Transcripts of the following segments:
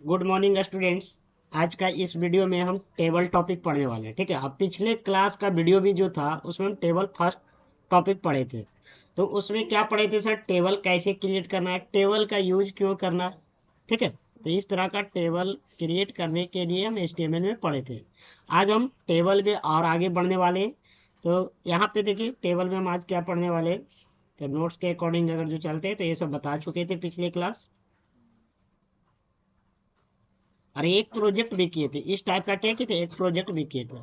Good morning students. आज का इस वीडियो में हम टेबल टॉपिक पढ़ने वाले हैं। ठीक है, अब पिछले क्लास का वीडियो भी जो था उसमें हम टेबल फर्स्ट टॉपिक पढ़े थे। तो उसमें क्या पढ़े थे सर? टेबल कैसे क्रिएट करना है, टेबल का यूज क्यों करना है। ठीक है, तो इस तरह का टेबल क्रिएट करने के लिए हम HTML में पढ़े थे। आज हम टेबल में और आगे बढ़ने वाले हैं। तो यहाँ पे देखिए टेबल में हम आज क्या पढ़ने वाले हैं। तो नोट्स के अकॉर्डिंग अगर जो चलते हैं तो ये सब बता चुके थे पिछले क्लास। और एक प्रोजेक्ट भी किए थे, इस टाइप का क्या किए थे, एक प्रोजेक्ट भी किए थे।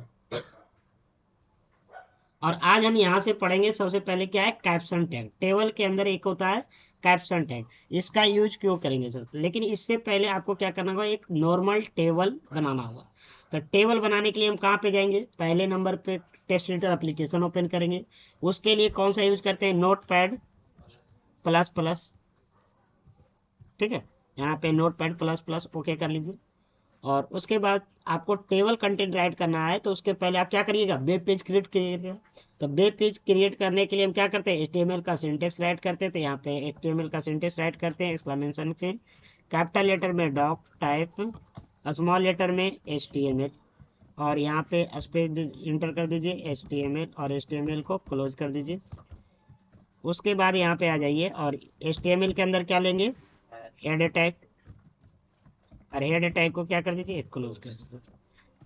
और आज हम यहाँ से पढ़ेंगे सबसे पहले क्या है, कैप्शन टैग। टेबल के अंदर एक होता है कैप्शन टैग, इसका यूज क्यों करेंगे सर। लेकिन इससे पहले आपको क्या करना होगा, एक नॉर्मल टेबल बनाना होगा। तो टेबल बनाने के लिए हम कहाँ पे जाएंगे, पहले नंबर पे टेक्स्ट एडिटर एप्लीकेशन ओपन करेंगे। उसके लिए कौन सा यूज करते हैं, नोट पैड प्लस प्लस। ठीक है, यहाँ पे note pad plus plus okay कर लीजिए। और उसके बाद आपको टेबल कंटेंट राइट करना है, तो उसके पहले आप क्या करिएगा, वेब पेज क्रिएट करिएगा। तो वेब पेज क्रिएट करने के लिए हम क्या करते हैं, HTML का सिंटेक्स राइट करते हैं। तो यहाँ पे HTML का सिंटेक्स राइट करते हैं, एक्सक्लेमेशन से कैपिटल लेटर में डॉक टाइप, स्मॉल लेटर में HTML, और यहाँ पे स्पेस इंटर कर दीजिए HTML, और HTML को क्लोज कर दीजिए। उसके बाद यहाँ पे आ जाइए और HTML के अंदर क्या लेंगे, हेड टैग। और हेड टैग को क्या कर दीजिए, क्लोज कर दीजिए।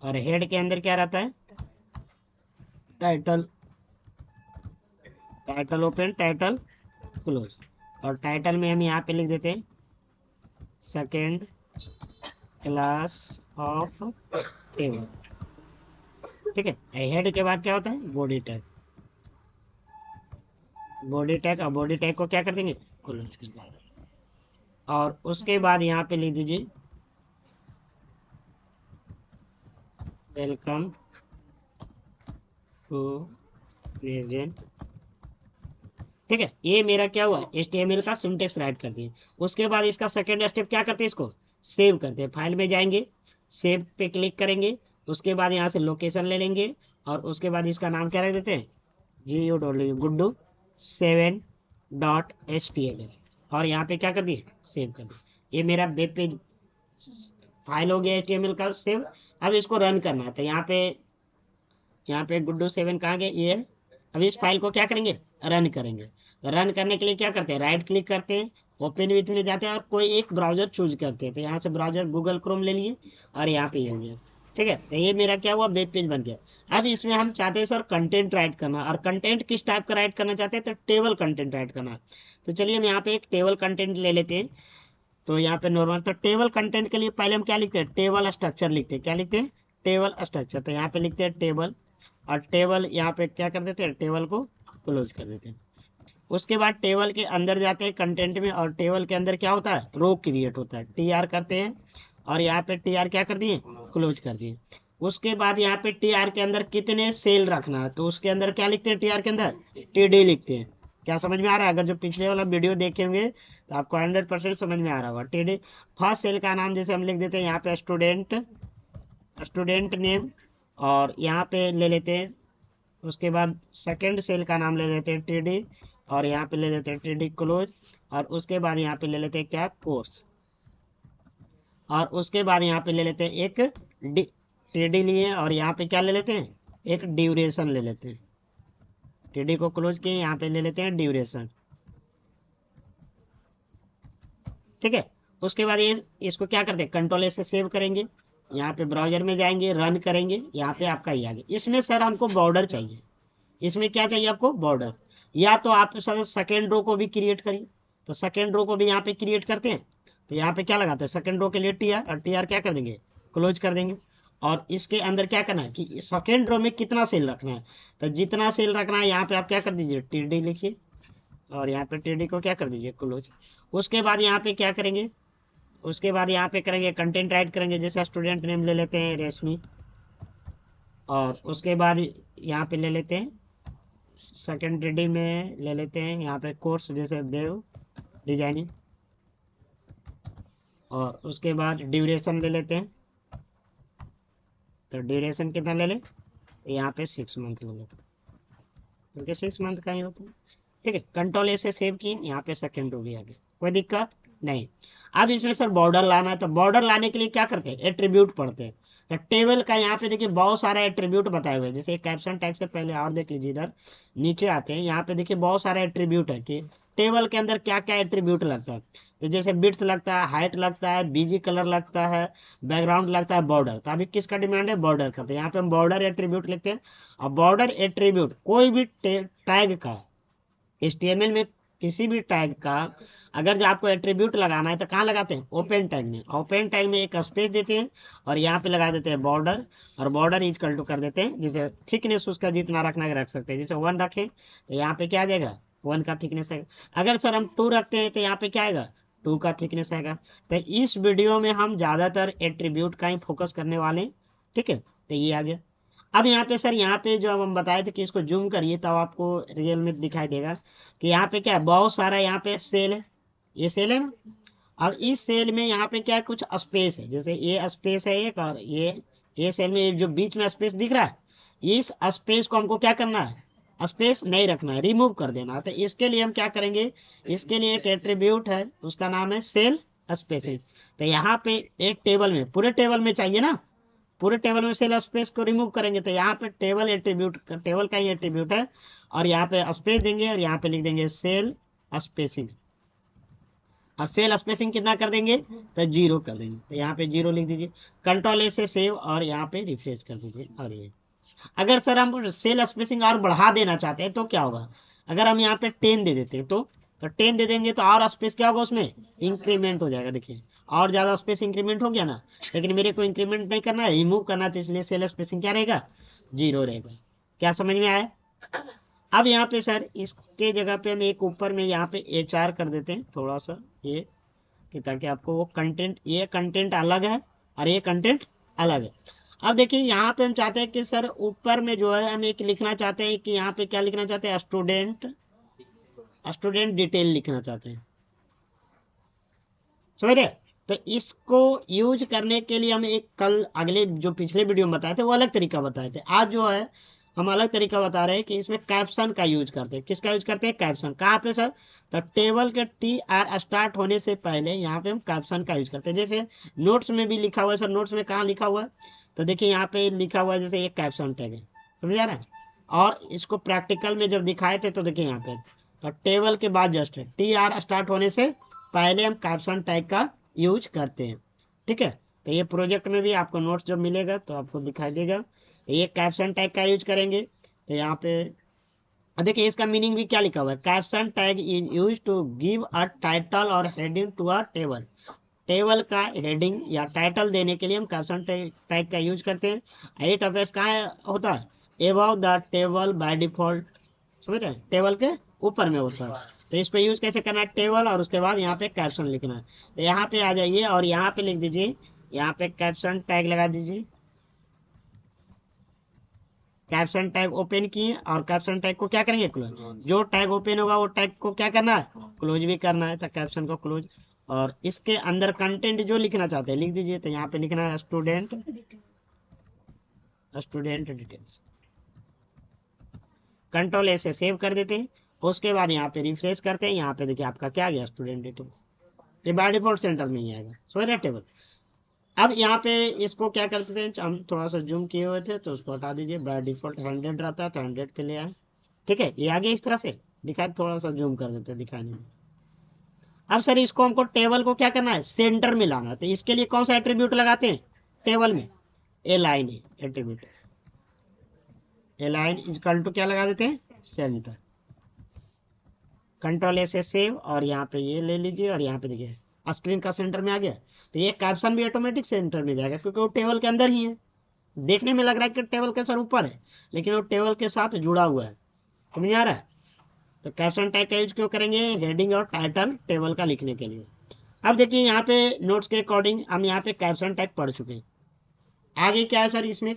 और हेड के अंदर क्या रहता है, title. Title open, title close. और टाइटल में हम यहाँ पे लिख देते हैं सेकेंड क्लास ऑफ टेबल। ठीक है, हेड के बाद क्या होता है, बॉडी टैग। बॉडी टैग, और बॉडी टैग को क्या कर देंगे, क्लोज कर देंगे। और उसके बाद यहाँ पे लिख दीजिए वेलकम टू प्रेजेंट। ठीक है, ये मेरा क्या हुआ, HTML का सिंटेक्स राइट कर दिए। उसके बाद इसका सेकेंड स्टेप क्या करते हैं, इसको सेव करते हैं। फाइल में जाएंगे, सेव पे क्लिक करेंगे। उसके बाद यहाँ से लोकेशन ले लेंगे, और उसके बाद इसका नाम क्या रख देते हैं, GUDDU 7.html। और यहाँ पे क्या कर दिए, सेव कर दिए। ये मेरा वेब पेज फाइल हो गया HTML का सेव। अब इसको रन करना है, तो यहाँ पे गुड्डू 7 कहाँ गए, ये है। अब इस फाइल को क्या करेंगे, रन करेंगे। रन करने के लिए क्या करते हैं, राइट क्लिक करते हैं, ओपन विथ में जाते हैं, और कोई एक ब्राउजर चूज करते हैं। तो यहाँ से ब्राउजर गूगल क्रोम ले लिए, और यहाँ पे ये हो गया। ठीक है, तो ये मेरा क्या हुआ, वेब पेज बन गया। अब इसमें हम चाहते हैं सर कंटेंट राइट करना, और कंटेंट किस टाइप का राइट करना चाहते हैं, तो टेबल कंटेंट राइट करना। तो चलिए हम यहाँ पे एक टेबल कंटेंट ले लेते हैं। तो यहाँ पे नॉर्मल, तो टेबल कंटेंट के लिए पहले हम क्या लिखते हैं, टेबल स्ट्रक्चर लिखते हैं। क्या लिखते हैं, टेबल स्ट्रक्चर। तो यहाँ पे लिखते हैं टेबल, और टेबल यहाँ पे क्या कर देते हैं, टेबल को क्लोज कर देते हैं। उसके बाद टेबल के अंदर जाते हैं कंटेंट में, और टेबल के अंदर क्या होता है, रो क्रिएट होता है, TR करते हैं। और यहाँ पे TR क्या कर दिए, क्लोज कर दिए। उसके बाद यहाँ पे TR के अंदर कितने सेल रखना है, तो उसके अंदर क्या लिखते हैं, TR के अंदर TD लिखते हैं। क्या समझ में आ रहा है, अगर जो पिछले वाला वीडियो देखे होंगे तो आपको 100% समझ में आ रहा होगा। TD फर्स्ट सेल का नाम जैसे हम लिख देते हैं यहाँ पे स्टूडेंट, स्टूडेंट नेम, और यहाँ पे ले लेते हैं। उसके बाद सेकंड सेल का नाम ले लेते हैं TD, और यहाँ पे ले लेते हैं TD क्लोज। और उसके बाद यहाँ पे ले लेते हैं क्या, कोर्स। और उसके बाद यहाँ पे ले लेते हैं एक TD लिए, और यहाँ पे क्या ले लेते हैं, एक ड्यूरेशन ले लेते हैं। TD को क्लोज किए, यहाँ पे ले लेते हैं ड्यूरेशन। ठीक है, उसके बाद ये इसको क्या करते हैं, कंट्रोल से सेव करेंगे। यहाँ पे ब्राउजर में जाएंगे, रन करेंगे, यहाँ पे आपका ये आ गया। इसमें सर हमको बॉर्डर चाहिए। इसमें क्या चाहिए आपको, बॉर्डर। या तो आप सर सेकेंड रो को भी क्रिएट करिए। तो सेकेंड रो को भी यहाँ पे क्रिएट करते हैं। तो यहाँ पे क्या लगाते हैं, सेकेंड रो के लिए TR, और TR क्या कर देंगे, क्लोज कर देंगे। और इसके अंदर क्या करना है कि सेकेंड रो में कितना सेल रखना है, तो जितना सेल रखना है यहाँ पे आप क्या कर दीजिए, TD लिखिए, और यहाँ पे TD को क्या कर दीजिए, क्लोज। उसके बाद यहाँ पे क्या करेंगे, उसके बाद यहाँ पे करेंगे कंटेंट राइट करेंगे। जैसे स्टूडेंट नेम ले लेते हैं रेशमी, और उसके बाद यहाँ पे ले लेते हैं सेकेंडरी में ले लेते हैं यहाँ पे कोर्स, जैसे वेब डिजाइनिंग। और उसके बाद ड्यूरेशन ले लेते हैं। तो ड्यूरेशन कितना ले लें, तो यहाँ पे 6 मंथ ले लेते हैं, क्योंकि 6 मंथ का ही होता है। ठीक है, कंट्रोल A से सेव किए, यहाँ पे सेकेंड रो भी आ गया, कोई दिक्कत। नहीं। अब इसमें सर बॉर्डर लाना है, तो बॉर्डर लाने के लिए क्या करते हैं, एट्रीब्यूट पढ़ते हैं। तो टेबल का यहाँ पे देखिए बहुत सारा एट्रीब्यूट बताए हुए हैं, जैसे कैप्शन टैग से पहले और देख लीजिए, इधर नीचे आते हैं, यहाँ पे देखिए बहुत सारे एट्रीब्यूट है कि टेबल के अंदर क्या क्या एट्रीब्यूट लगता है। तो जैसे बिड्थ लगता है, हाइट लगता है, बीजी कलर लगता है, बैकग्राउंड लगता है, बॉर्डर। तो अभी किसका डिमांड है, बॉर्डर का। तो यहाँ पे हम बॉर्डर एट्रीब्यूट लिखते हैं। और बॉर्डर एट्रीब्यूट कोई भी टैग का, HTML में किसी भी टैग का अगर जो आपको एट्रीब्यूट लगाना है तो कहाँ लगाते हैं, ओपन टैग में। ओपन टैग में एक स्पेस देते हैं और यहाँ पे लगा देते हैं बॉर्डर, और बॉर्डर इक्वल टू कर देते हैं, जैसे थिकनेस उसका जितना रखना है रख सकते हैं। जैसे 1 रखें तो यहाँ पे क्या आ जाएगा, 1 का थिकनेस आएगा। अगर सर हम 2 रखते हैं तो यहाँ पे क्या आएगा, 2 का थिकनेस आएगा। तो इस वीडियो में हम ज्यादातर एट्रीब्यूट का ही फोकस करने वाले हैं, ठीक है। तो ये आ गया। अब यहाँ पे सर, यहाँ पे जो हम बताए थे कि इसको जूम करिए तब आपको रियल में दिखाई देगा कि यहाँ पे क्या है, बहुत सारा यहाँ पे सेल है, ये सेल है ना। अब इस सेल में यहाँ पे क्या है, कुछ स्पेस है, जैसे ये स्पेस है एक, और ये सेल में जो बीच में स्पेस दिख रहा है, इस स्पेस को हमको क्या करना है, स्पेस नहीं रखना है, रिमूव कर देना है। तो इसके लिए हम क्या करेंगे, इसके लिए एक एट्रीब्यूट है, उसका नाम है सेल स्पेसिंग। तो यहाँ पे एक टेबल में, पूरे टेबल में चाहिए ना, पूरे टेबल में सेल स्पेस को रिमूव करेंगे, तो यहाँ पे टेबल एट्रीब्यूट, टेबल का ही एट्रीब्यूट है, और यहाँ पे स्पेस देंगे और यहाँ पे लिख देंगे सेल स्पेसिंग। और सेल स्पेसिंग कितना कर देंगे, तो 0 कर देंगे। तो यहाँ पे 0 लिख दीजिए, कंट्रोल ए से सेव और यहाँ पे रिफ्रेश कर दीजिए। और ये अगर सर हम सेल स्पेसिंग और बढ़ा देना चाहते हैं तो क्या होगा, अगर हम यहाँ पे 10 दे देते हैं तो 10 दे देंगे तो और स्पेस क्या होगा, उसमें इंक्रीमेंट हो जाएगा। देखिए और ज्यादा स्पेस इंक्रीमेंट हो गया ना, लेकिन मेरे को इंक्रीमेंट नहीं करना है, रिमूव करना है, तो इसलिए सेल स्पेसिंग क्या रहेगा, 0 रहेगा। क्या समझ में आया। अब यहाँ पे सर इसके जगह पे हम एक ऊपर में यहाँ पे HR कर देते हैं थोड़ा सा, ये कि ताकि आपको वो कंटेंट, ये कंटेंट अलग है और ये कंटेंट अलग है। अब देखिए यहाँ पे हम चाहते हैं कि सर ऊपर में जो है हम एक लिखना चाहते हैं कि यहाँ पे क्या लिखना चाहते हैं, स्टूडेंट डिटेल लिखना चाहते हैं, समझ रहे। तो इसको यूज करने के लिए हम एक कल अगले जो पिछले वीडियो में बताए थे वो अलग तरीका बताए थे, आज जो है हम अलग तरीका बता रहे हैं कि इसमें कैप्शन का यूज करते हैं। किसका यूज करते हैं, कैप्शन। कहाँ पे सर, तो टेबल के TR स्टार्ट होने से पहले यहाँ पे हम कैप्शन का यूज करते हैं। जैसे नोट्स में भी लिखा हुआ है सर, नोट्स में कहाँ लिखा हुआ है, तो देखिए यहाँ पे लिखा हुआ है, जैसे एक कैप्शन टैग है, समझ आ रहा है। और इसको प्रैक्टिकल में जब दिखाए थे तो देखिए यहाँ पे, तो टेबल के बाद जस्ट TR स्टार्ट होने से पहले हम कैप्शन टैग का यूज करते हैं, ठीक है। तो ये प्रोजेक्ट में भी आपको नोट्स जब मिलेगा तो आपको दिखाई देगा, ये कैप्शन टैग का यूज करेंगे। तो यहाँ पे देखिए इसका मीनिंग भी क्या लिखा हुआ है, caption tag is use to give a title और heading to a table. Table का हेडिंग या टाइटल देने के लिए हम कैप्शन टैग का यूज करते हैं। इट अपेयर्स कहाँ होता है, above the table by default, समझ रहे हैं, टेबल के ऊपर में होता है। तो इसको यूज कैसे करना है, टेबल और उसके बाद यहाँ पे कैप्शन लिखना है। तो यहाँ पे आ जाइए और यहाँ पे लिख दीजिए, यहाँ पे कैप्शन टैग लगा दीजिए। कैप्शन टैग ओपन किए और कैप्शन टैग को क्या करेंगे, क्लोज। जो टैग ओपन होगा वो टैग को क्या करना है, क्लोज भी करना है। तो कैप्शन को क्लोज, और इसके अंदर कंटेंट जो लिखना चाहते हैं लिख दीजिए। तो यहाँ पे लिखना है स्टूडेंट डिटेल्स, कंट्रोल ए से सेव कर देते हैं। उसके बाद यहाँ पे रिफ्रेश करते हैं, यहाँ पे देखिए आपका क्या आ गया, स्टूडेंट डिटेल्स। ये बाय डिफॉल्ट सेंटर में ही आएगा, सो टेबल। अब यहाँ पे इसको क्या करते थे, हम थोड़ा सा जूम किए हुए थे तो उसको हटा दीजिए, बाय डिफॉल्ट 100 रहता है तो 100 पे ले आए, ठीक है। ये आगे इस तरह से दिखाए, थोड़ा सा जूम कर देते हैं दिखाने में। अब सर इसको हमको टेबल को क्या करना है, सेंटर में लाना है। तो इसके लिए कौन सा एट्रीब्यूट लगाते हैं टेबल में, align attribute, align equal to क्या लगा देते हैं, सेंटर। कंट्रोल ए से सेव और यहाँ पे ये ले लीजिए और यहाँ पे देखिए स्क्रीन का सेंटर में आ गया। तो ये कैप्शन भी ऑटोमेटिक सेंटर में जाएगा क्योंकि वो टेबल के अंदर ही है। देखने में लग रहा है कि टेबल के सर ऊपर है, लेकिन वो टेबल के साथ जुड़ा हुआ है, समझ आ रहा है। तो कैप्शन टैग का यूज क्यों करेंगे, हेडिंग और टाइटल टेबल का लिखने के लिए। अब देखिए यहाँ पे नोट्स के अकॉर्डिंग हम यहाँ पे कैप्शन टैग पढ़ चुके हैं। आगे क्या है सर इसमें,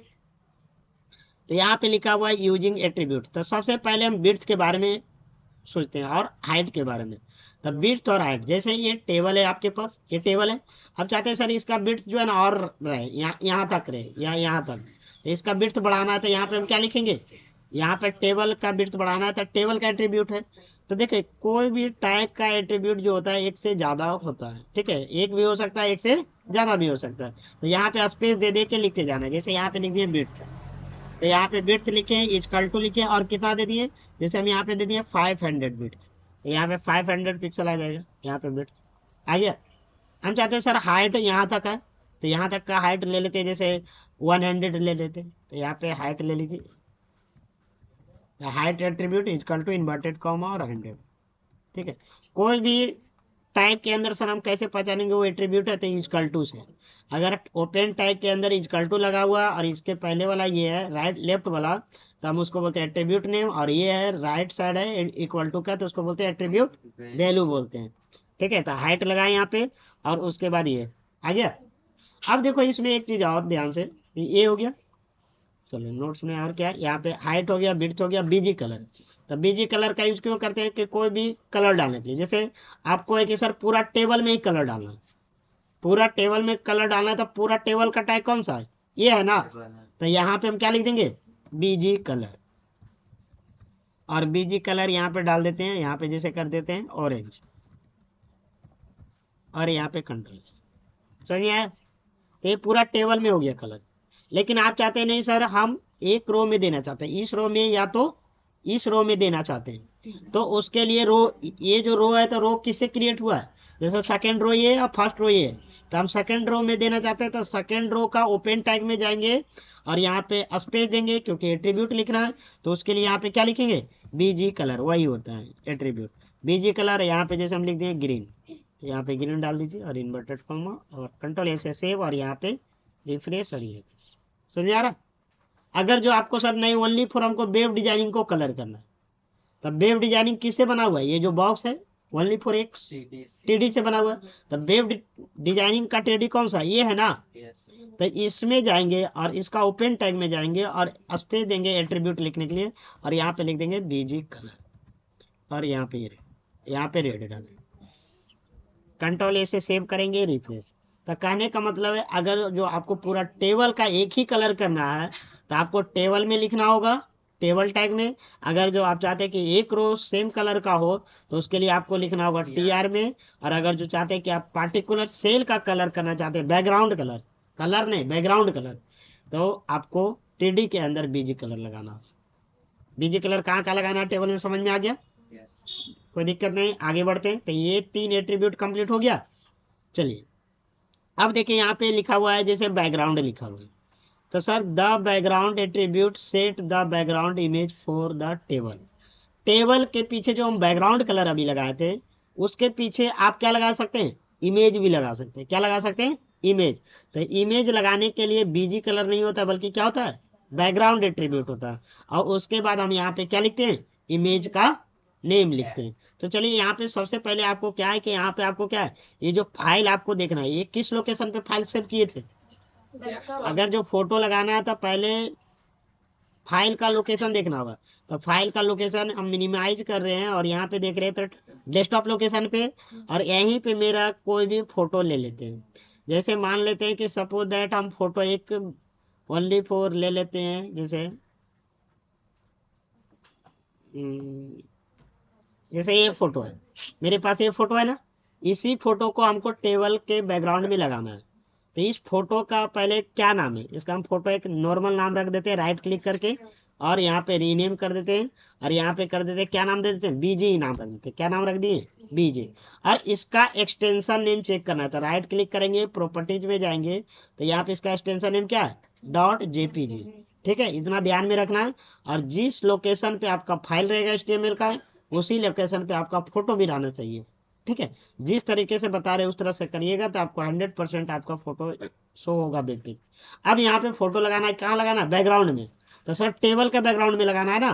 तो यहाँ पे लिखा हुआ है यूजिंग एट्रीब्यूट। तो सबसे पहले हम विड्थ के बारे में सोचते हैं और हाइट के बारे में। तो विड्थ और हाइट, जैसे ये टेबल है आपके पास, ये टेबल है, अब चाहते हैं सर इसका विड्थ जो है ना और रहे, यहाँ तक रहे या यहाँ तक। तो इसका विड्थ बढ़ाना है तो यहाँ पे हम क्या लिखेंगे, यहाँ पे टेबल का विड्थ बढ़ाना है तो टेबल का एट्रीब्यूट है। तो देखिए कोई भी टाइप का एट्रीब्यूट जो होता है एक से ज्यादा होता है, ठीक है, एक भी हो सकता है एक से ज्यादा भी हो सकता है। तो यहाँ पे स्पेस दे दे के लिखते जाना है। जैसे यहाँ पे लिख दिए विड्थ, तो यहाँ पे विड्थ लिखे इक्वल टू लिखे और कितना दे दिए, जैसे हम यहाँ पे दे दिए 500 विड्थ, तो यहाँ पे 500 पिक्सल आ जाएगा यहाँ पे विड्थ आ गया। हम चाहते हैं सर हाइट यहाँ तक है, तो यहाँ तक का हाइट ले लेते हैं, जैसे 100 ले लेते हैं, तो यहाँ पे हाइट ले लीजिए, height attribute equal to inverted comma और 100, ठीक है। कोई भी टाइप के अंदर सर हम कैसे पहचानेंगे वो एट्रीब्यूट है, तो इक्वल टू से। अगर ओपन टाइप के अंदर इक्वल टू लगा हुआ और इसके पहले वाला ये है राइट लेफ्ट वाला, तो हम उसको बोलते हैं एट्रीब्यूट नेम, और ये है राइट साइड है इक्वल टू का, तो उसको बोलते हैं एट्रीब्यूट वैल्यू बोलते हैं, ठीक है। तो हाइट लगाए यहाँ पे और उसके बाद ये आ गया। अब देखो इसमें एक चीज और ध्यान से, ये हो गया, चलो नोट्स में, और क्या है, यहाँ पे हाइट हो गया, विड्थ हो गया, बीजी कलर। तो बीजी कलर का यूज क्यों करते हैं कि कोई भी कलर डालने के लिए, जैसे आपको है कि सर पूरा टेबल में ही कलर डालना है, पूरा टेबल में कलर डालना है, तो पूरा टेबल का टाइप कौन सा है, ये है ना। तो यहाँ पे हम क्या लिख देंगे, बीजी कलर, और बीजी कलर यहाँ पे डाल देते हैं, यहाँ पे जैसे कर देते हैं ऑरेंज, और यहाँ पे कंट्रोल, समझ आया। तो ये पूरा टेबल में हो गया कलर। लेकिन आप चाहते हैं नहीं सर हम एक रो में देना चाहते हैं, इस रो में या तो इस रो में देना चाहते हैं, तो उसके लिए रो, ये जो रो है तो रो किससे क्रिएट हुआ है, जैसे सेकंड रो ये और फर्स्ट रो ये है, तो हम सेकंड रो में देना चाहते हैं, तो सेकंड रो का ओपन टैग में जाएंगे और यहाँ पे स्पेस देंगे क्योंकि एट्रीब्यूट लिखना है, तो उसके लिए यहाँ पे क्या लिखेंगे, बीजी कलर, वही होता है एट्रीब्यूट बीजी कलर। यहाँ पे जैसे हम लिख देंगे ग्रीन, तो यहाँ पे ग्रीन डाल दीजिए और इन्वर्टेड कॉमा और कंट्रोल ऐसे सेव, और यहाँ पे रिफ्रेश, और ये समझ आ रहा। अगर जो आपको सर नहीं ओनली फॉर हमको वेब डिजाइनिंग को कलर करना है, तब वेब डिजाइनिंग किससे बना हुआ है, ये जो बॉक्स है ओनली फॉर एक टीडी से बना हुआ है, तब वेब डिजाइनिंग का टीडी कौन सा, ये है ना। तो इसमें जाएंगे और इसका ओपन टैग में जाएंगे और स्पेस देंगे एट्रीब्यूट लिखने के लिए, और यहाँ पे लिख देंगे बीजी कलर, और यहाँ पे रेड डाल देंगे, कंट्रोल ए से सेव करेंगे, रिफ्रेश। तो कहने का मतलब है अगर जो आपको पूरा टेबल का एक ही कलर करना है तो आपको टेबल में लिखना होगा, टेबल टैग में। अगर जो आप चाहते हैं कि एक रो सेम कलर का हो तो उसके लिए आपको लिखना होगा टीआर में। और अगर जो चाहते हैं कि आप पार्टिकुलर सेल का कलर करना चाहते हैं, बैकग्राउंड कलर, कलर नहीं बैकग्राउंड कलर, तो आपको टीडी के अंदर बीजी कलर लगाना। बीजी कलर कहाँ कहाँ लगाना है टेबल में, समझ में आ गया, कोई दिक्कत नहीं, आगे बढ़ते हैं। तो ये 3 एट्रीब्यूट कंप्लीट हो गया। चलिए अब देखिए यहाँ पे लिखा हुआ है जैसे बैकग्राउंड लिखा हुआ है, तो sir the background attribute set the background image for the table. Table के पीछे जो हम बैकग्राउंड कलर अभी लगाए थे उसके पीछे आप क्या लगा सकते हैं, इमेज भी लगा सकते हैं। क्या लगा सकते हैं, इमेज। तो इमेज लगाने के लिए बीजी कलर नहीं होता बल्कि क्या होता है, बैकग्राउंड एट्रीब्यूट होता है। और उसके बाद हम यहाँ पे क्या लिखते हैं, इमेज का नेम लिखते हैं। तो चलिए यहाँ पे सबसे पहले आपको क्या है कि यहाँ पे आपको क्या है, ये जो फाइल आपको देखना है ये किस लोकेशन पे फाइल सेव किए थे। अगर जो फोटो लगाना है तो पहले फाइल का लोकेशन देखना होगा। तो फाइल का लोकेशन हम मिनिमाइज कर रहे हैं और यहाँ पे देख रहे हैं तो डेस्कटॉप लोकेशन पे, और यहीं पे मेरा कोई भी फोटो ले लेते हैं। जैसे मान लेते हैं कि सपोज दैट हम फोटो एक ओनली फॉर ले लेते हैं, जैसे जैसे ये फोटो है, मेरे पास ये फोटो है ना, इसी फोटो को हमको टेबल के बैकग्राउंड में लगाना है। तो इस फोटो का पहले क्या नाम है, इसका हम फोटो एक नॉर्मल नाम रख देते हैं राइट क्लिक करके, और यहाँ पे रीनेम कर देते हैं, और यहाँ पे कर देते हैं क्या नाम दे देते हैं, बीजी नाम रख देते हैं। क्या नाम रख दिए, बीजी। और इसका एक्सटेंशन नेम चेक करना है, तो राइट क्लिक करेंगे, प्रॉपर्टीज में जाएंगे, तो यहाँ पे इसका एक्सटेंशन नेम क्या है, .jpg, ठीक है, इतना ध्यान में रखना है। और जिस लोकेशन पे आपका फाइल रहेगा HTML का, उसी लोकेशन पे आपका फोटो भी रहना चाहिए, ठीक है। जिस तरीके से बता रहे उस तरह से करिएगा तो आपको 100% आपका फोटो शो होगा वेब पेज। अब यहाँ पे फोटो लगाना है, कहाँ लगाना है, बैकग्राउंड में। तो सर टेबल के बैकग्राउंड में लगाना है ना,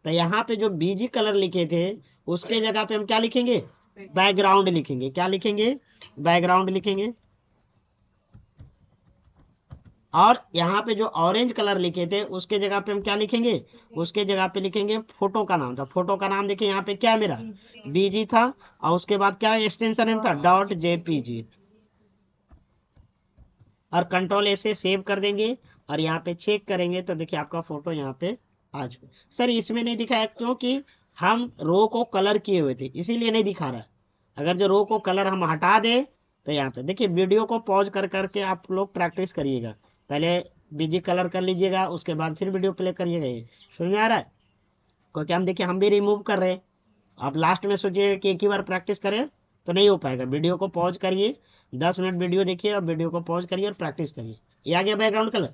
तो यहाँ पे जो बीजी कलर लिखे थे उसके जगह पे हम क्या लिखेंगे, बैकग्राउंड लिखेंगे। क्या लिखेंगे, बैकग्राउंड लिखेंगे। और यहाँ पे जो ऑरेंज कलर लिखे थे उसके जगह पे हम क्या लिखेंगे, उसके जगह पे लिखेंगे फोटो का नाम। था फोटो का नाम देखिए यहाँ पे क्या मेरा बीजी था, और उसके बाद क्या एक्सटेंशन नेम था, .jpg, और कंट्रोल ए से सेव कर देंगे। और यहाँ पे चेक करेंगे तो देखिए आपका फोटो यहाँ पे आज सर इसमें नहीं दिखाया क्योंकि हम रो को कलर किए हुए थे, इसीलिए नहीं दिखा रहा। अगर जो रो को कलर हम हटा दे तो यहाँ पे देखिए, वीडियो को पॉज कर करके आप लोग प्रैक्टिस करिएगा। पहले बीजी कलर कर लीजिएगा, उसके बाद फिर वीडियो प्ले करिएगा। ये समझ में आ रहा है? क्योंकि हम देखिए हम भी रिमूव कर रहे हैं। आप लास्ट में सोचिए कि एक ही बार प्रैक्टिस करें तो नहीं हो पाएगा। वीडियो को पॉज करिए, 10 मिनट वीडियो देखिए और वीडियो को पॉज करिए और प्रैक्टिस करिए। ये आ गया बैकग्राउंड कलर,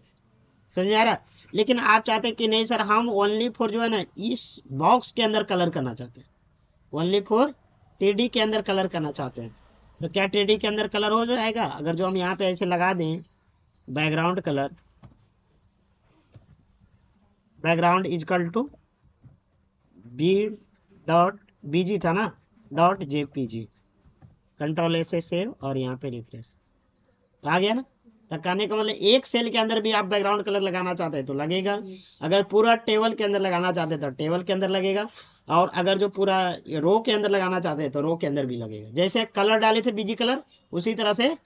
समझ में आ रहा है? लेकिन आप चाहते हैं कि नहीं सर, हम ओनली फॉर जो है ना इस बॉक्स के अंदर कलर करना चाहते हैं, ओनली फॉर टीडी के अंदर कलर करना चाहते हैं। तो क्या टीडी के अंदर कलर हो जाएगा? अगर जो हम यहाँ पे ऐसे लगा दें background colour, background is equal to B dot BG था ना, डॉट जेपीजी, कंट्रोल से सेव और यहाँ पे रिफ्रेश। आ गया ना? तो कहने का मतलब एक सेल के अंदर भी आप बैकग्राउंड कलर लगाना चाहते हैं तो लगेगा, अगर पूरा टेबल के अंदर लगाना चाहते हैं तो टेबल के अंदर लगेगा, और अगर जो पूरा रो के अंदर लगाना चाहते हैं तो रो के अंदर भी लगेगा। जैसे कलर डाले थे बीजी कलर, उसी तरह से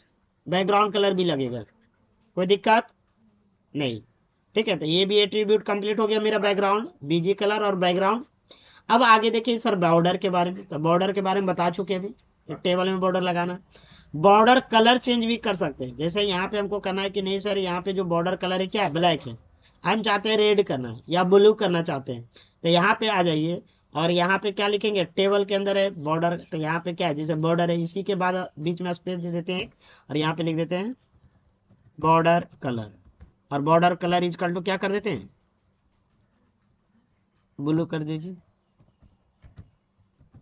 बैकग्राउंड कलर भी लगेगा, कोई दिक्कत नहीं। ठीक है, तो ये भी एट्रीब्यूट कंप्लीट हो गया मेरा, बैकग्राउंड बीजी कलर और बैकग्राउंड। अब आगे देखिए सर बॉर्डर के बारे में, तो बॉर्डर के बारे में बता चुके अभी, टेबल में बॉर्डर लगाना। बॉर्डर कलर चेंज भी कर सकते हैं। जैसे यहाँ पे हमको करना है कि नहीं सर, यहाँ पे जो बॉर्डर कलर है क्या है, ब्लैक है, हम चाहते हैं रेड करना है या ब्लू करना चाहते हैं, तो यहाँ पे आ जाइए और यहाँ पे क्या लिखेंगे, टेबल के अंदर है बॉर्डर, तो यहाँ पे क्या है, जैसे बॉर्डर है इसी के बाद बीच में स्पेस दे देते हैं और यहाँ पे लिख देते हैं बॉर्डर कलर, और border colour is equal to क्या कर देते हैं, ब्लू कर दीजिए।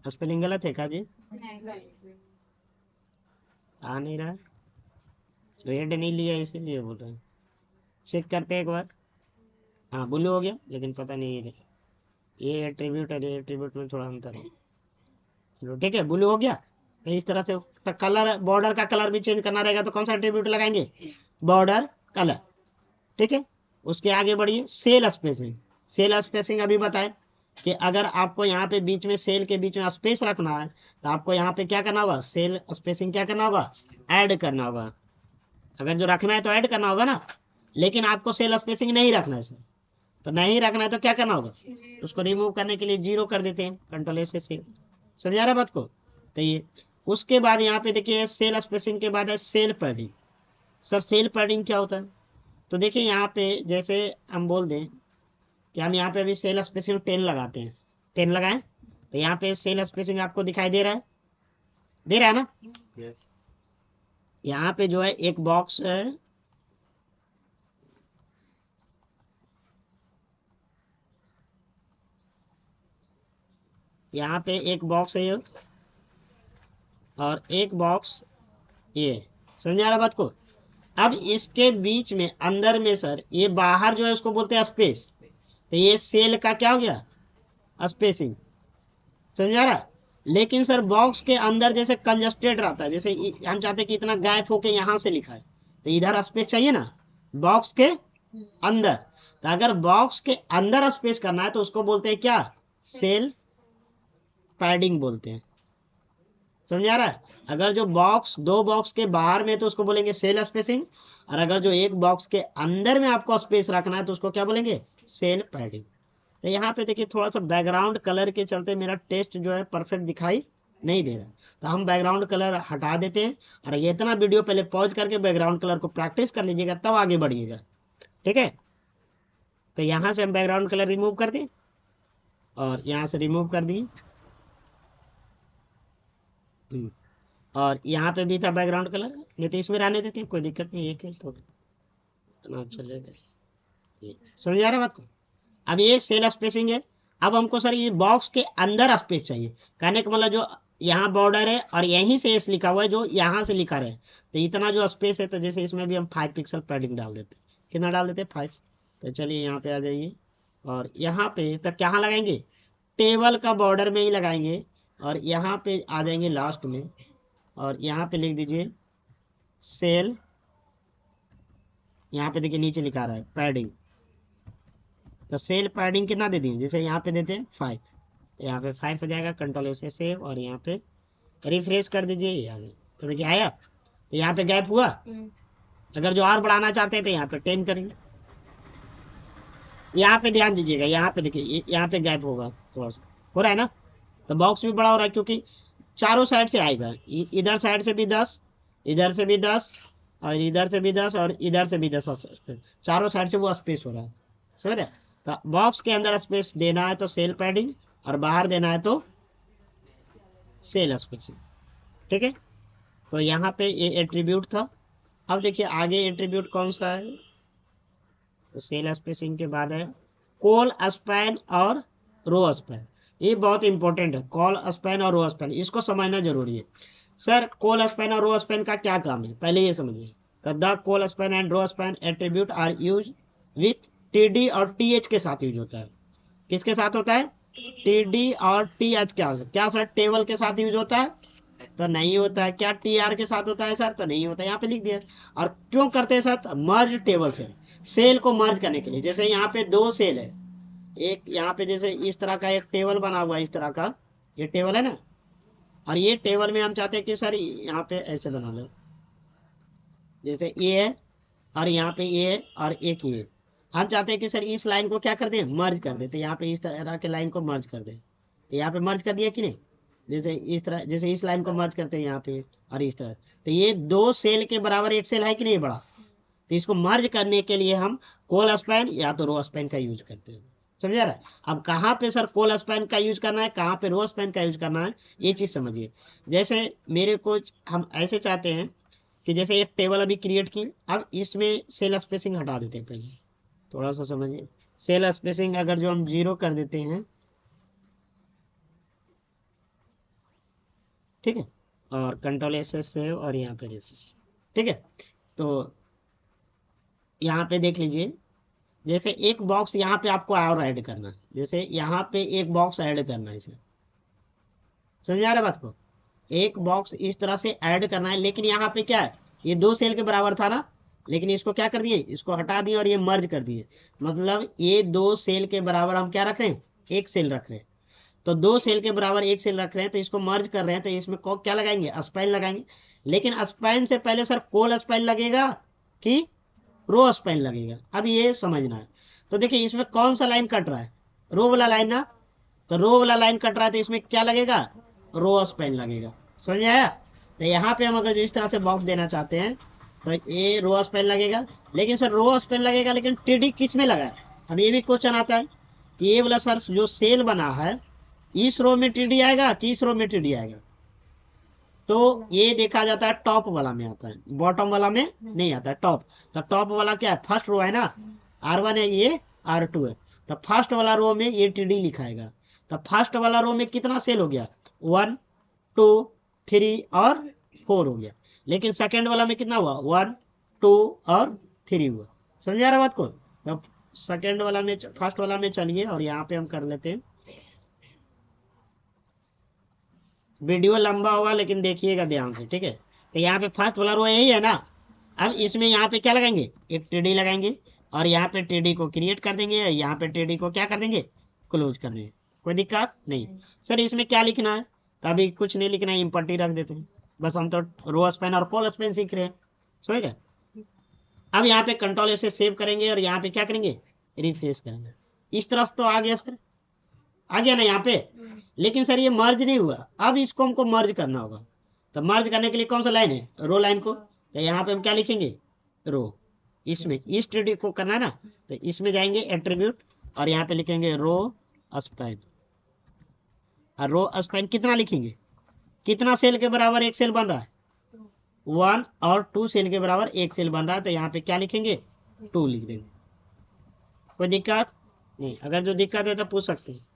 स्पेलिंग गलत है क्या जी? आ नहीं रहा, रेड नहीं लिया इसीलिए बोल रहे हैं। चेक करते हैं एक बार। हाँ ब्लू हो गया, लेकिन पता नहीं ये एट्रीब्यूट है, एट्रीब्यूट में थोड़ा अंतर है। चलो ठीक है, ब्लू हो गया। तो इस तरह से तो कलर, बॉर्डर का कलर भी चेंज करना रहेगा तो कौन सा एट्रीब्यूट लगाएंगे, बॉर्डर कलर। ठीक है, उसके आगे बढ़िए, सेल स्पेसिंग। सेल स्पेसिंग अभी बताए कि अगर आपको यहाँ पे बीच में सेल के बीच में स्पेस रखना है तो आपको यहाँ पे क्या करना होगा, सेल स्पेसिंग क्या करना होगा, ऐड करना होगा। अगर जो रखना है तो ऐड करना होगा ना, लेकिन आपको सेल स्पेसिंग नहीं रखना है सर, तो नहीं रखना है तो क्या करना होगा, उसको रिमूव करने के लिए 0 कर देते हैं, कंट्रोल से सेव। समझा रहा बात को? तो ये उसके बाद यहाँ पे देखिए सेल स्पेसिंग के बाद है cell padding. Sir cell padding क्या होता है? तो देखिए यहाँ पे जैसे हम बोल दें कि हम यहाँ पे अभी सेल स्पेसिंग 10 लगाते हैं, 10 लगाएं, तो यहाँ पे सेल स्पेसिंग आपको दिखाई दे रहा है, दे रहा है ना? yes. यहाँ पे जो है एक बॉक्स है, यहाँ पे एक बॉक्स है ये, और एक बॉक्स ये। समझ आ रहा बात को? अब इसके बीच में अंदर में सर ये बाहर जो है उसको बोलते हैं स्पेस, तो ये सेल का क्या हो गया, स्पेसिंग। समझ आ रहा? लेकिन सर बॉक्स के अंदर जैसे कंजस्टेड रहता है, जैसे हम चाहते हैं कि इतना गैप होके यहां से लिखा है तो इधर स्पेस चाहिए ना बॉक्स के अंदर। तो अगर बॉक्स के अंदर स्पेस करना है तो उसको बोलते हैं क्या, सेल पैडिंग बोलते हैं। समझ आ रहा है? अगर जो बॉक्स दो बॉक्स के बाहर में तो उसको बोलेंगे सेल स्पेसिंग, और अगर जो एक बॉक्स के अंदर में आपको स्पेस रखना है तो उसको क्या बोलेंगे, सेल पैडिंग। तो यहाँ पे देखिए थोड़ा सा बैकग्राउंड कलर के चलते मेरा टेस्ट जो है परफेक्ट दिखाई नहीं दे रहा, तो हम बैकग्राउंड कलर हटा देते हैं। और ये इतना वीडियो पहले पॉज करके बैकग्राउंड कलर को प्रैक्टिस कर लीजिएगा तब आगे बढ़िएगा। ठीक है, तो यहाँ से हम बैकग्राउंड कलर रिमूव कर दें और यहाँ से रिमूव कर दिए, और यहाँ पे भी था बैकग्राउंड कलर, नहीं तो इसमें रहने देते हैं, कोई दिक्कत नहीं है, तो इतना चलेगा। समझ आ रहा है बात को? अब ये सेल स्पेसिंग है। अब हमको सर ये बॉक्स के अंदर स्पेस चाहिए, कहने का मतलब जो यहाँ बॉर्डर है और यहीं से एस लिखा हुआ है जो यहाँ से लिखा रहे, तो इतना जो स्पेस है, तो जैसे इसमें भी हम 5 पिक्सल पैडिंग डाल देते, कितना डाल देते, 5। तो चलिए यहाँ पे आ जाइए और यहाँ पे तक कहाँ लगाएंगे, टेबल का बॉर्डर में ही लगाएंगे, और यहाँ पे आ जाएंगे लास्ट में और यहाँ पे लिख दीजिए सेल, यहाँ पे देखिए नीचे लिखा रहा है पैडिंग, तो सेल पैडिंग कितना दे दिए, जैसे यहाँ पे देते हैं 5, तो यहाँ पे 5 हो जाएगा, कंट्रोल से सेव और यहाँ पे रिफ्रेश कर दीजिए, ये आ गया। तो देखिए आया, तो यहाँ पे गैप हुआ। अगर जो और बढ़ाना चाहते हैं तो यहाँ पे 10 करेंगे, यहाँ पे ध्यान दीजिएगा, यहाँ पे देखिए, यहाँ पे गैप होगा थोड़ा सा, हो रहा है ना, तो बॉक्स भी बड़ा हो रहा है क्योंकि चारों साइड से आएगा, इधर साइड से भी 10, इधर से भी 10, और इधर से भी 10, और इधर से भी 10, चारों साइड से वो स्पेस हो रहा है, समझ रहे? तो बॉक्स के अंदर स्पेस देना है तो सेल पैडिंग, और बाहर देना है तो सेल स्पेसिंग, ठीक है। तो यहाँ पे ये एट्रीब्यूट था। अब देखिए आगे एट्रीब्यूट कौन सा है, तो सेल स्पेसिंग के बाद है कॉल स्पैन और रो स्पैन। ये बहुत इंपॉर्टेंट है, कॉल स्पैन और रो स्पैन, इसको समझना जरूरी है। सर कॉल स्पैन और रो स्पैन का क्या काम है, पहले ये समझिए। The col span and row span attribute are use with TD और टीएच के साथ यूज होता है। किसके साथ होता है, टीडी और टीएच। क्या सर टेबल के साथ यूज होता है, तो नहीं होता है। क्या टी आर के साथ होता है सर, तो नहीं होता है, यहाँ पे लिख दिया। और क्यों करते हैं सर, मर्ज टेबल से, सेल को मर्ज करने के लिए। जैसे यहाँ पे दो सेल है, एक यहाँ पे जैसे इस तरह का एक टेबल बना हुआ है, इस तरह का ये टेबल है ना, और ये टेबल में हम चाहते हैं कि सर यहाँ पे ऐसे बना लो, जैसे ये है और यहाँ पे ये है और एक ये, हम चाहते हैं कि सर इस लाइन को क्या कर दें, मर्ज कर देते, यहाँ पे इस तरह के लाइन को मर्ज कर दें, तो यहाँ पे मर्ज कर दिया कि नहीं, जैसे इस तरह, जैसे इस लाइन को मर्ज करते हैं यहाँ पे और इस तरह, तो ये दो सेल के बराबर एक सेल है कि नहीं बड़ा, तो इसको मर्ज करने के लिए हम कोल स्पैन या तो रो स्पैन का यूज करते हैं, समझा रहा है। अब कहाँ पे सर कोल स्पैन का यूज करना है, कहाँ पे रो स्पैन का यूज करना है, ये चीज समझिए। जैसे मेरे को हम ऐसे चाहते हैं कि जैसे एक टेबल अभी क्रिएट की, अब इसमें सेल स्पेसिंग हटा देते हैं पहले, थोड़ा सा समझिए। सेल स्पेसिंग अगर जो हम 0 कर देते हैं, ठीक है, और कंट्रोल एस एस सेव, और यहाँ पे रिफ्रेश, ठीक है। तो यहाँ पे देख लीजिए, जैसे एक बॉक्स यहाँ पे आपको और ऐड करना है, जैसे यहाँ पे एक बॉक्स ऐड करना है, इसे समझ आ रहा है बात को, एक बॉक्स इस तरह से ऐड करना है, लेकिन यहाँ पे क्या है, ये दो सेल के बराबर था ना, लेकिन इसको क्या कर दिए, इसको हटा दिए और ये मर्ज कर दिए, मतलब ये दो सेल के बराबर हम क्या रख रहे हैं, एक सेल रख रहे हैं। तो दो सेल के बराबर एक सेल रख रहे हैं, तो इसको मर्ज कर रहे हैं, तो इसमें क्या लगाएंगे, स्पाइन लगाएंगे। लेकिन स्पाइन से पहले सर कोल स्पाइन लगेगा कि रो स्पाइन लगेगा, अब ये समझना है। तो देखिए इसमें कौन सा लाइन कट रहा है, रो वाला लाइन ना, तो रो वाला लाइन कट रहा है, तो इसमें क्या लगेगा, रो स्पाइन लगेगा, समझ में आया। तो यहाँ पे हम अगर जो इस तरह से बॉक्स देना चाहते हैं, तो ये रो स्पाइन लगेगा। लेकिन सर रो स्पाइन लगेगा, लेकिन टीडी किस में लगा है, अब ये भी क्वेश्चन आता है कि ये वाला सर जो सेल बना है, इस रो में टीडी आएगा कि इस रो में टीडी आएगा, तो ये देखा जाता है टॉप वाला में आता है, बॉटम वाला में नहीं आता है, टॉप। तो टॉप वाला क्या है, फर्स्ट रो है ना, R1 है, ये R2 है, तो फर्स्ट वाला रो में ये टीडी लिखाएगा। तो फर्स्ट वाला रो में कितना सेल हो गया, 1 2 3 और 4 हो गया। लेकिन सेकंड वाला में कितना हुआ, 1 2 और 3 हुआ, समझा रहा बात को। तो सेकंड वाला में, फर्स्ट वाला में चलिए, और यहाँ पे हम कर लेते हैं, वीडियो लंबा होगा लेकिन देखिएगा ध्यान से, ठीक है। तो यहाँ पे फर्स्ट वाला रो यही है ना, अब इसमें यहाँ पे क्या लगाएंगे, एक टीडी लगाएंगे, और यहाँ पे टीडी को क्रिएट कर देंगे, यहाँ पे टीडी को क्या कर देंगे, क्लोज कर देंगे, कोई दिक्कत नहीं। सर इसमें क्या लिखना है, तो अभी कुछ नहीं लिखना है, इम्पल्टी रख देते हैं, बस हम तो रो स्पैन और कॉल स्पैन सीख रहे हैं, समझ गए। अब यहाँ पे कंट्रोल ऐसे सेव करेंगे, और यहाँ पे क्या करेंगे, रिफ्रेश करेंगे, इस तरह तो आ गया सर, आ गया ना यहाँ पे। लेकिन सर ये मर्ज नहीं हुआ, अब इसको हमको मर्ज करना होगा। तो मर्ज करने के लिए कौन सा लाइन है, रो लाइन को, तो यहाँ पे हम क्या लिखेंगे, रो, इसमें इस टीडी को करना है ना, तो इसमें जाएंगे एट्रीब्यूट, और यहाँ पे लिखेंगे रो स्पैन, और रो स्पैन कितना लिखेंगे, कितना सेल के बराबर एक सेल बन रहा है, 1 और 2 सेल के बराबर एक सेल बन रहा है, तो यहाँ पे क्या लिखेंगे, 2 लिख देंगे, कोई दिक्कत नहीं। अगर जो दिक्कत है तो पूछ सकते हैं,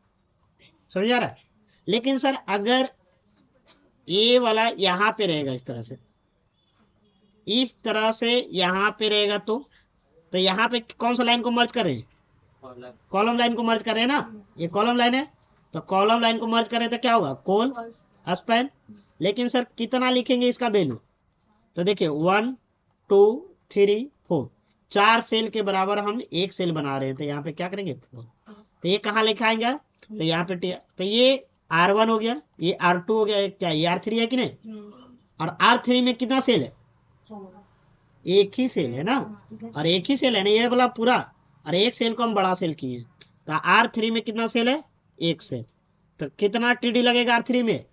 समझ आ रहा है। लेकिन सर अगर ये वाला यहाँ पे रहेगा, इस तरह से, इस तरह से यहाँ पे रहेगा, तो यहाँ पे कौन सा लाइन को मर्ज कर रहे हैं, कॉलम लाइन को मर्ज कर रहे हैं ना, ये कॉलम लाइन है, तो कॉलम लाइन को मर्ज करें तो क्या होगा, कोल स्पैन। लेकिन सर कितना लिखेंगे इसका वैल्यू, तो देखिए 1 2 3 4, 4 सेल के बराबर हम एक सेल बना रहे हैं, तो यहाँ पे क्या करेंगे, तो ये कहाँ लिखाएंगे, तो यहाँ पे, तो ये R1 हो गया, ये R2 हो गया, क्या ये R3 है कि नहीं, और R3 में कितना सेल है, एक ही सेल है ना, और एक ही सेल है ना, ये वाला पूरा, और एक सेल को हम बड़ा सेल किए, तो R3 में कितना सेल है, एक सेल, तो कितना टीडी लगेगा R3 में,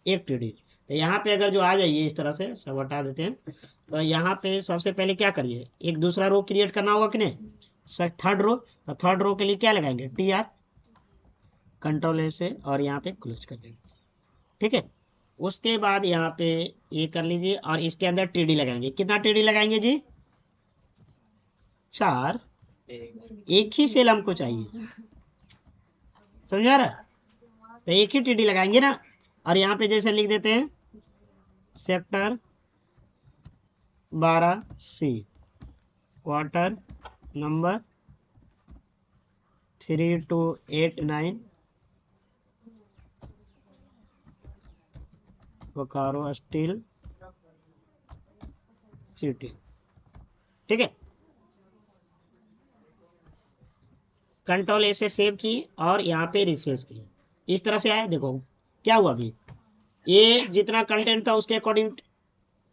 एक टीडी। तो यहाँ पे अगर जो आ जाइए इस तरह से सब हटा देते हैं, तो यहाँ पे सबसे पहले क्या करिए, एक दूसरा रो क्रिएट करना होगा कि नहीं, थर्ड रो, तो थर्ड रो के लिए क्या लगाएंगे, TR, कंट्रोल ए से, और यहाँ पे क्लोज कर देंगे, ठीक है। उसके बाद यहाँ पे ये कर लीजिए और इसके अंदर टीडी लगाएंगे, कितना टीडी लगाएंगे जी, 4, एक ही सेल हमको चाहिए, समझा रहा, तो एक ही टीडी लगाएंगे ना। और यहाँ पे जैसे लिख देते हैं sector 12C, quarter number 3289, Bokaro steel city, ठीक है। कंट्रोल ए से सेव की और यहाँ पे रिफ्रेश की, इस तरह से आया, देखो क्या हुआ, अभी ये जितना कंटेंट था उसके अकॉर्डिंग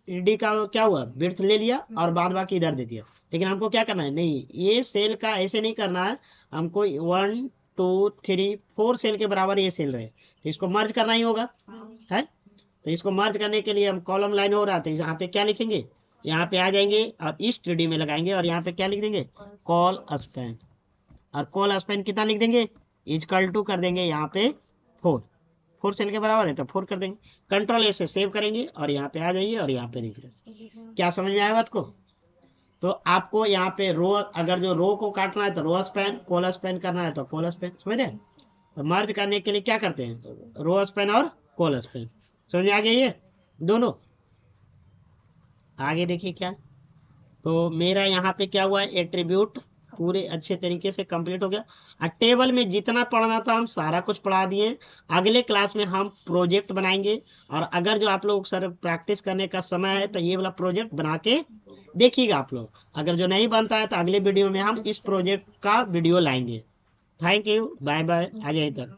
डी का क्या हुआ, विड्थ ले लिया और बाद बाकी इधर दे दिया। लेकिन हमको क्या करना है, नहीं ये सेल का ऐसे नहीं करना है, हमको 1 2 3 4 सेल के बराबर ये सेल रहे, तो इसको मर्ज करना ही होगा, है। तो इसको मर्ज करने के लिए हम कॉलम लाइन हो रहा था, यहाँ पे क्या लिखेंगे, यहाँ पे आ जाएंगे और इस टीडी में लगाएंगे और यहाँ पे क्या लिख देंगे, कॉल स्पैन, और कॉल स्पैन कितना लिख देंगे, इजकल टू कर देंगे यहाँ पे 4 सेल के बराबर है तो 4 कर देंगे, कंट्रोल ए से सेव करेंगे और यहाँ पे आ जाइए और यहाँ पे रिफ्रेश। क्या समझ में आया बात को। तो आपको यहाँ पे रो, अगर जो रो को काटना है तो रो स्पैन, कॉल स्पैन करना है तो कॉल स्पैन, समझ रहे। तो मर्ज करने के लिए क्या करते हैं, रो स्पैन और कॉल स्पैन, समझ में आ गया ये दोनों। आगे देखिए क्या, तो मेरा यहाँ पे क्या हुआ, एट्रीब्यूट पूरे अच्छे तरीके से कंप्लीट हो गया। और टेबल में जितना पढ़ना था हम सारा कुछ पढ़ा दिए। अगले क्लास में हम प्रोजेक्ट बनाएंगे, और अगर जो आप लोग सर प्रैक्टिस करने का समय है तो ये वाला प्रोजेक्ट बना के देखिएगा आप लोग, अगर जो नहीं बनता है तो अगले वीडियो में हम इस प्रोजेक्ट का वीडियो लाएंगे। थैंक यू, बाय बाय, आ जाइए तक।